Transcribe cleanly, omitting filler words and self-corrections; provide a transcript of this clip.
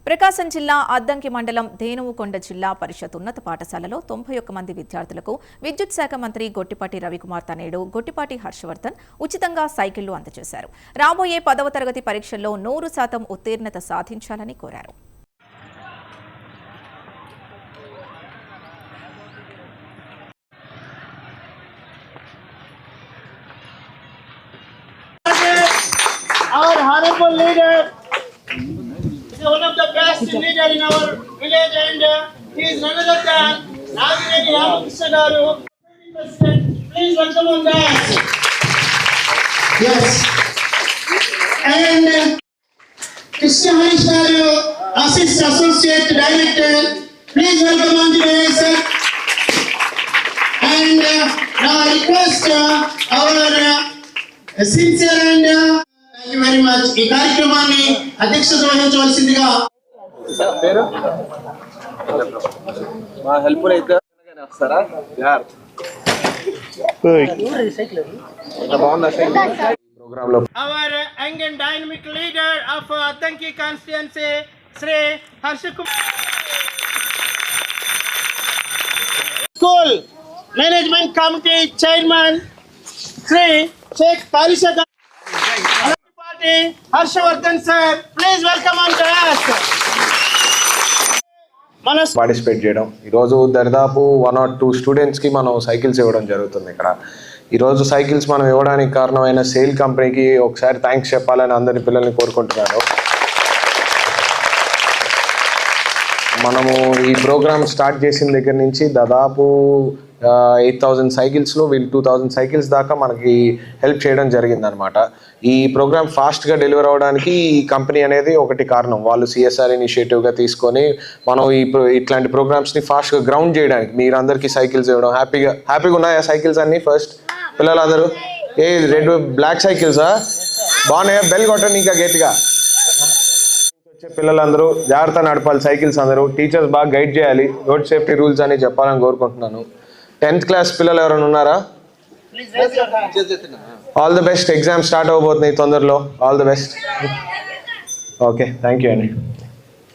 ప్రకాశం జిల్లా అద్దంకి మండలం ధేనువుకొండ జిల్లా పరిషత్ ఉన్నత పాఠశాలలో 91 మంది విద్యార్థులకు విద్యుత్ శాఖ మంత్రి గొట్టిపాటి రవికుమార్ తనేడు గొట్టిపాటి హర్షవర్ధన్ ఉచితంగా సైకిళ్లు అందజేశారు. రాబోయే 10వ తరగతి పరీక్షల్లో 100% ఉత్తీర్ణత సాధించాలని కోరారు. Our honorable leader is one of the best leader in our village, and he is none other than Nagiredi Ramakrishna Garu. Please welcome on that. Yes. And Krishna Harish Garu, Associate Director. Please welcome on the day, sir. And now I request our sincere and thank you very much. ఈ కార్యక్రమాన్ని అధ్యక్షత వహించవలసిందిగా మా help అయితే వస్తారా యార్ programme లో our young and dynamic leader of Addanki constituency Sri Harshkumar School Management Committee Chairman Sri Sheikh Tarisha Harshavardhan sir, please welcome on to us. Participate చేయడం ఈరోజు దాదాపు 1 or 2 స్టూడెంట్స్కి మనం సైకిల్స్ ఇవ్వడం జరుగుతుంది. ఇక్కడ ఈరోజు సైకిల్స్ మనం ఇవ్వడానికి కారణమైన సేల్ కంపెనీకి ఒకసారి థ్యాంక్స్ చెప్పాలని అందరి పిల్లల్ని కోరుకుంటున్నాను. మనము ఈ ప్రోగ్రామ్ స్టార్ట్ చేసిన దగ్గర నుంచి దాదాపు 8,000 సైకిల్స్లో వీళ్ళు 2,000 సైకిల్స్ దాకా మనకి హెల్ప్ చేయడం జరిగిందనమాట. ఈ ప్రోగ్రామ్ ఫాస్ట్గా డెలివర్ అవ్వడానికి ఈ కంపెనీ అనేది ఒకటి కారణం. వాళ్ళు సిఎస్ఆర్ ఇనిషియేటివ్గా తీసుకొని మనం ఇట్లాంటి ప్రోగ్రామ్స్ని ఫాస్ట్గా గ్రౌండ్ చేయడానికి మీరందరికీ సైకిల్స్ ఇవ్వడం హ్యాపీగా ఉన్నాయా సైకిల్స్ అన్నీ? ఫస్ట్ పిల్లలందరూ రెడ్ బ్లాక్ సైకిల్సా బాగున్నాయా? బెల్ కొట్టండి ఇంకా గట్టిగా. వచ్చే పిల్లలందరూ జాగ్రత్త నడపాలి సైకిల్స్. అందరూ టీచర్స్ బాగా గైడ్ చేయాలి, రోడ్ సేఫ్టీ రూల్స్ అని చెప్పాలని కోరుకుంటున్నాను. 10th క్లాస్ పిల్లలు ఎవరైనా ఉన్నారా? All the best. Exam start అవబోతున్నాయి తొందరలో. All the best. Okay, thank you అండి.